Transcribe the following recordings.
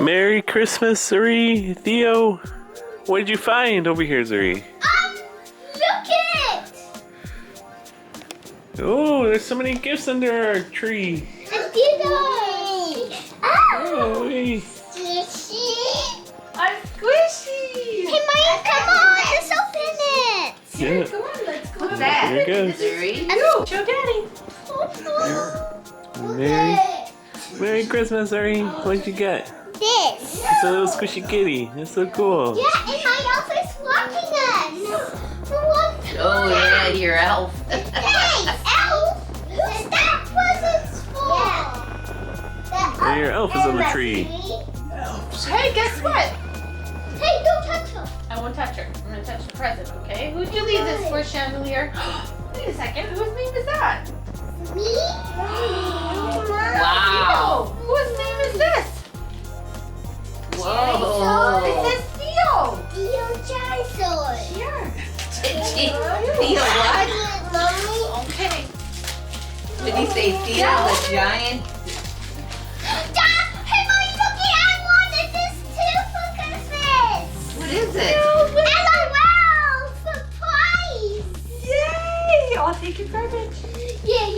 Merry Christmas, Zuri. Theo, what did you find over here, Zuri? Look it! Oh, there's so many gifts under our tree. A dildo! Oh, hey. Squishy! A squishy! Hey, Maya, come on, let's open it! Yeah. Come on, let's go. What's that? Here it goes. Go. Show Daddy. Merry Christmas, Zuri. What'd you get? This. It's a little squishy kitty. That's so cool. Yeah, and my elf is watching us. Oh yeah, your elf. Hey, elf! Who's that present's for? Hey, your elf is on the tree. Hey, guess what? Hey, don't touch her. I won't touch her. I'm gonna touch the present, okay? Who'd you leave this for, Chandelier? Wait a second. Whose name is that? Me? Wow. Whose name is this? Whoa. It says Theo. Theo Dinosaur. Here. Theo what? Mommy. Okay. Did he say Theo the giant? Hey, Mommy, look it. I wanted this too for Christmas. What is it? LOL. Surprise. Yay! I'll take your garbage. Yeah.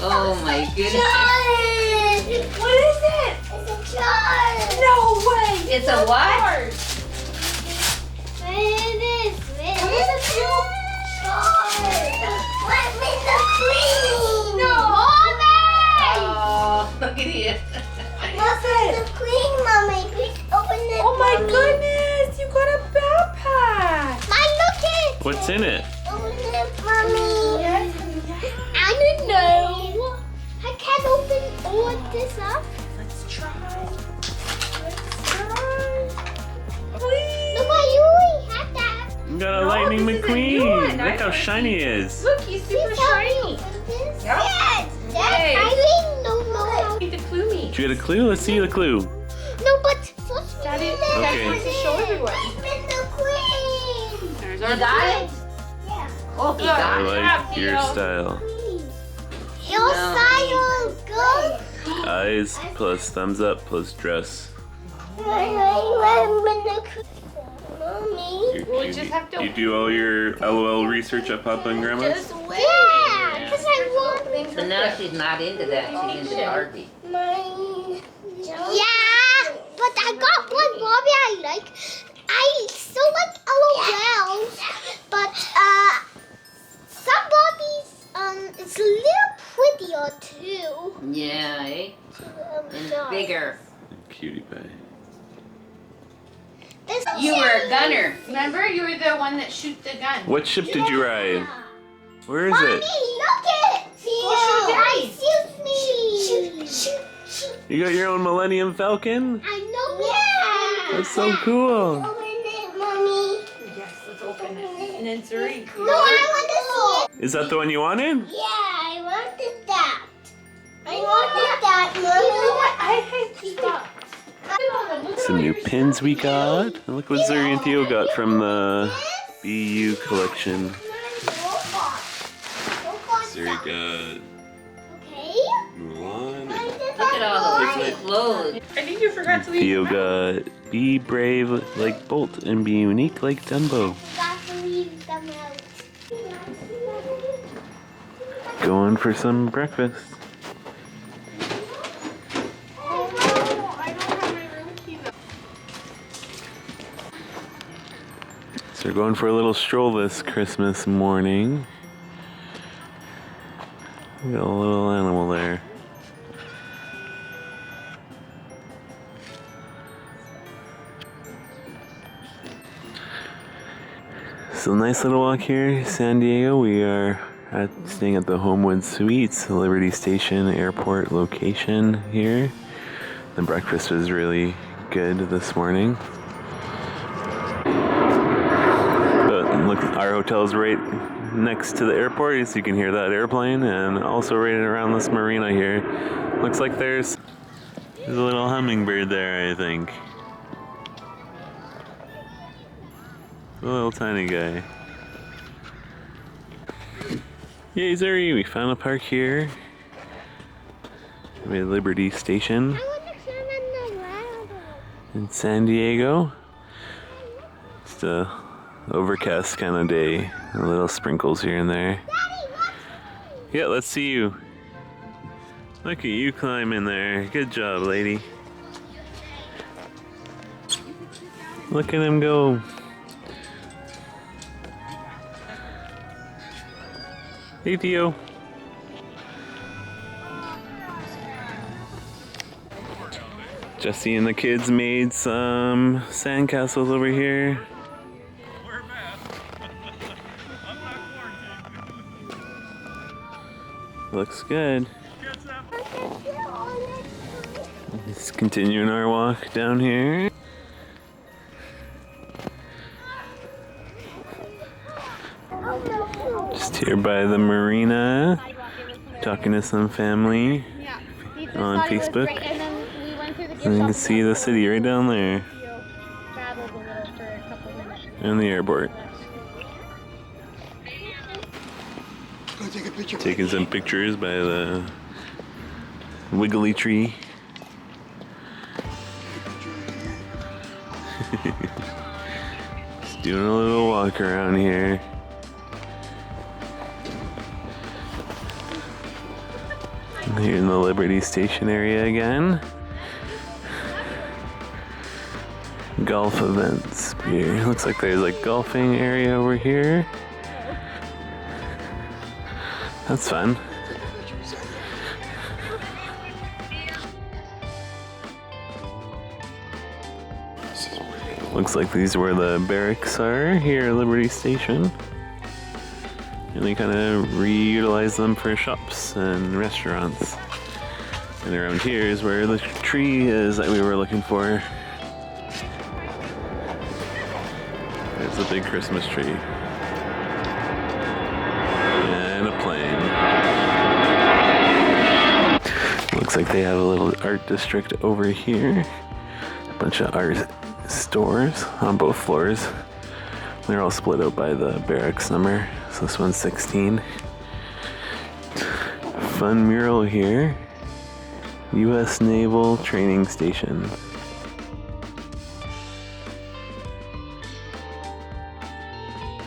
Oh my goodness. Giant. What is it? It's a jar. No way! It's a what? Where is it? What with the queen? No. Oh, look at you. What's the queen, Mommy? Please open it. Oh my Mommy. goodness! You got a backpack! Mom, look it. What's in it? Open it, Mommy. I don't know. I can't open all this up. Let's try. Please. Look what you already had that. We got a No, Lightning this is a new McQueen. one. Look I how don't shiny he is. Look, he's super shiny. This? Yeah. Yes. Yay. I really don't know how. Need to clue me. Did you get a clue? Let's see the clue. No, but first Daddy, open Okay. Daddy wants to show everyone. Open the queen. There's You our got it? Yeah. Oh, he Look. I got it. like your Theo. style. Your style good. Eyes plus thumbs up plus dress. Mommy. We'll just have to- You do all your LOL research at Papa and Grandma's? Just wait. Yeah, because I want But now she's not into that. She's into Barbie. mine. Yeah, but I got one Barbie I like. I still like LOLs, but some Barbies it's a little prettier too. Yeah, eh? And bigger. Cutie pie. You were a gunner. Remember, you were the one that shoot the gun. What ship did you ride? Where is Mommy, it? look at it! Shoot. You got your own Millennium Falcon? I know. Yeah. That's so cool. Open it, Mommy. Yes, let's open it. And then Zuri. No, I want to see it. Is that the one you wanted? Yeah, I wanted that. I wanted that, Mommy. You know what? I hate stop. Some new pins we got. And look what Zuri and Theo got from the BU collection. Zuri got Okay. Mulan. Look at all those clothes. I think you forgot to leave. Theo got Be Brave like Bolt and Be Unique like Dumbo. Got to leave them out. Going for some breakfast. I don't have my room key though. So we're going for a little stroll this Christmas morning. We got a little animal there. So nice little walk here, San Diego. We are staying at the Homewood Suites, Liberty Station Airport location here. The breakfast was really good this morning. But look, our hotel's right next to the airport, so you can hear that airplane, and also right around this marina here. Looks like there's a little hummingbird there, I think. A little tiny guy. Yay, Zuri, we found a park here. We have Liberty Station. I want to swim in the in San Diego. Just a overcast kind of day. A little sprinkles here and there. Yeah, let's see you. Look at you climbing there. Good job, lady. Look at him go. Hey, Theo. Jesse and the kids made some sandcastles over here. Looks good. Let's continuing our walk down here. Just here by the marina, talking to some family on Facebook. And you can see the city right down there. And the airport. Taking some pictures by the wiggly tree. Just doing a little walk around here. Here in the Liberty Station area again. Golf events here. Looks like there's a golfing area over here. That's fun. Looks like these are where the barracks are here at Liberty Station. And they kind of reutilize them for shops and restaurants. And around here is where the tree is that we were looking for. There's a big Christmas tree. And a plane. Looks like they have a little art district over here. A bunch of art stores on both floors. They're all split out by the barracks number. So this one's 16. Fun mural here. U.S. Naval Training Station.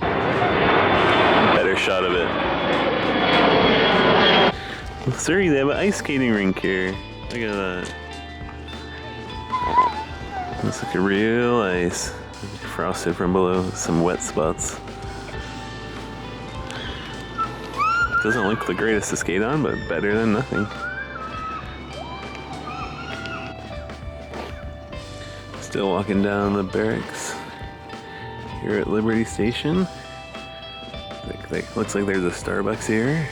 Better shot of it. Sorry, they have an ice skating rink here. Look at that. Looks like a real ice. Frosted from below, some wet spots. Doesn't look the greatest to skate on, but better than nothing. Still walking down the barracks here at Liberty Station. Looks like there's a Starbucks here,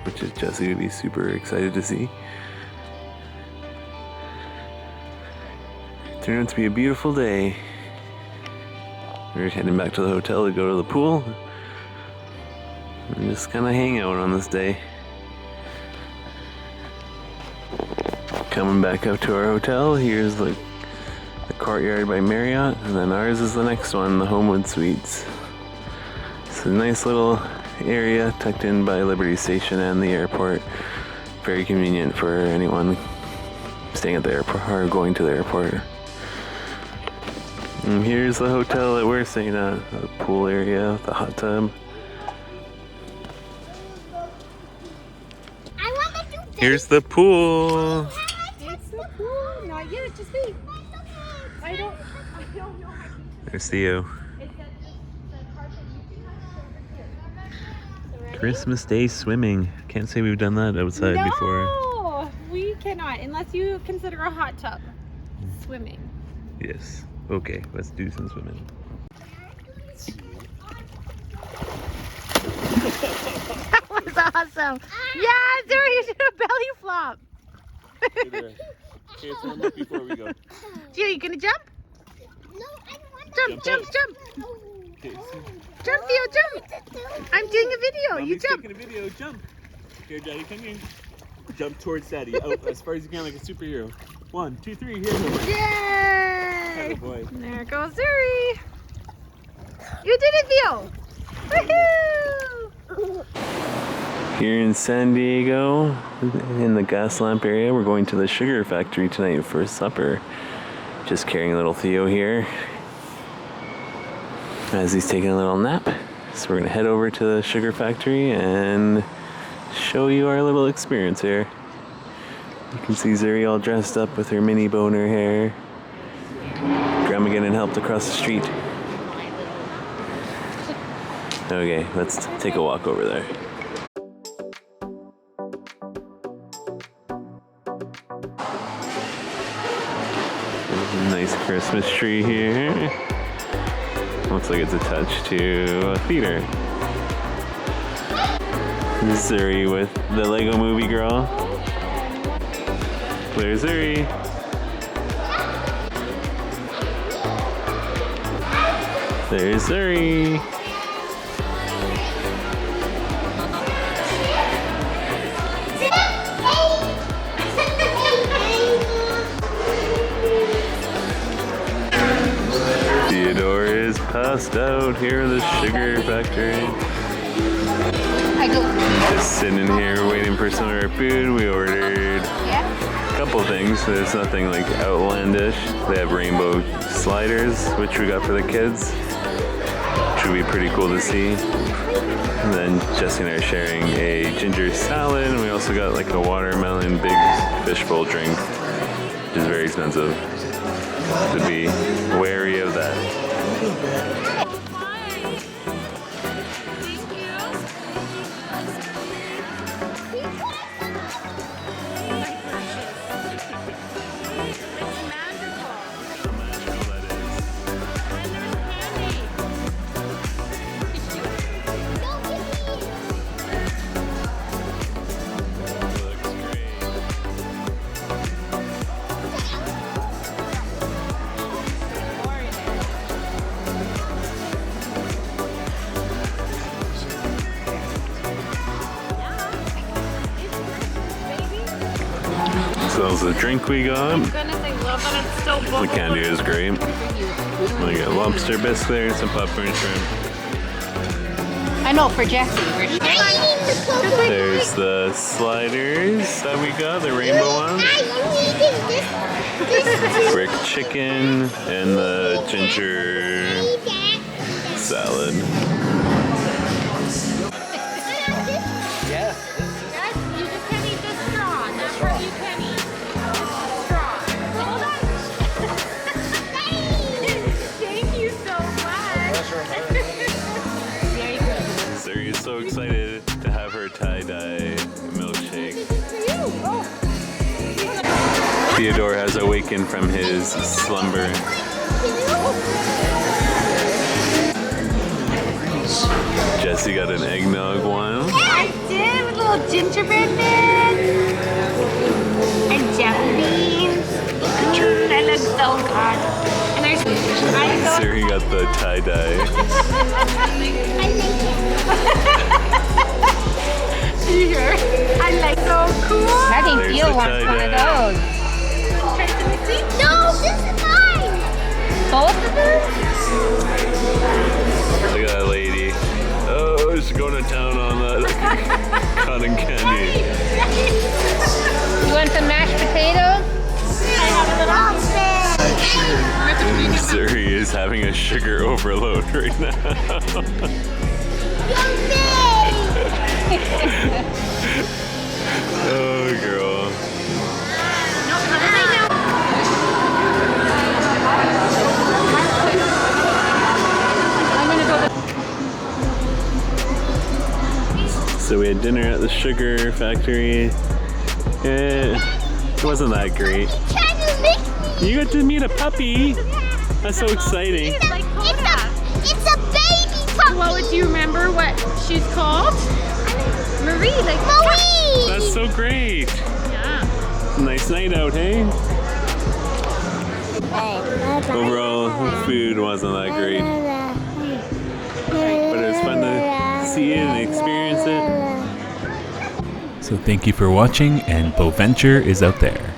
which is Jesse would be super excited to see. Turned out to be a beautiful day. We're heading back to the hotel to go to the pool and just kind of hang out on this day. Coming back up to our hotel, here's the Courtyard by Marriott, and then ours is the next one, the Homewood Suites. It's a nice little area tucked in by Liberty Station and the airport. Very convenient for anyone staying at the airport or going to the airport. And here's the hotel that we're staying at, the pool area, the hot tub. I want to do this. Here's the pool. It's the pool. Not yet, just wait. I don't know. There's Theo. Christmas Day swimming. Can't say we've done that outside before. No, we cannot, unless you consider a hot tub swimming. Yes. Okay, let's do some swimming. That was awesome. Yeah, Zuri, you should have belly flop. Okay, let's warm up before we go. Gio, you gonna jump? No, I don't want Jump. Okay, Jump, Theo, jump. I'm doing a video. You Mommy's jump. taking a video. Jump. Here, Daddy, come here. Jump towards Daddy. Out as far as you can, like a superhero. 1, 2, 3. Here. Yay! Oh boy. There goes Zuri. You did it, Theo. Woohoo! Here in San Diego, in the gas lamp area, we're going to the sugar factory tonight for supper. Just carrying little Theo here as he's taking a little nap. So we're gonna head over to the sugar factory and show you our little experience here. You can see Zuri all dressed up with her mini bow in her hair. Grandma getting helped across the street. Okay, let's take a walk over there. Nice Christmas tree here. Looks like it's attached to a theater. Zuri with the Lego movie girl. There's Zuri. There's Zuri. Theodore is passed out here in the sugar factory. Just sitting here waiting for some of our food. We ordered a couple things. There's nothing like outlandish. They have rainbow sliders, which we got for the kids, which would be pretty cool to see. And then Jesse and I are sharing a ginger salad, and we also got like a watermelon big fishbowl drink, which is very expensive. To be wary of that. So that was the drink we got. The candy is great. We got lobster biscuits, some popcorn shrimp. I know, for Jesse. There's the sliders that we got, the rainbow ones. Brick chicken and the ginger salad. You just can't eat the straw. That part you can eat. Straw. Hold on. Thank you so much. Very good. Zuri is so excited to have her tie-dye milkshake. Theodore has awakened from his slumber. Jesse got an eggnog one. I did, with a little gingerbread man. And jelly beans. That looks so good. And there's Zuri got the tie-dye. Sure. I like so cool. I think There's Theo the wants one of tie-dye. those. Try some see? No, this is mine. Both of them? Look at that lady. Oh, she's going to town on that cotton candy. You want some mashed potatoes? I have a little Zuri is having a sugar overload right now. Oh, girl. So we had dinner at the sugar factory. It wasn't that great. You got to meet a puppy. That's so exciting. It's a baby puppy. Well, do you remember what she's called? Marie, like Marie. That's so great. Yeah. Nice night out, hey? Overall, food wasn't that great. But it was fun to see it and experience it. So thank you for watching, and Boventure is out there.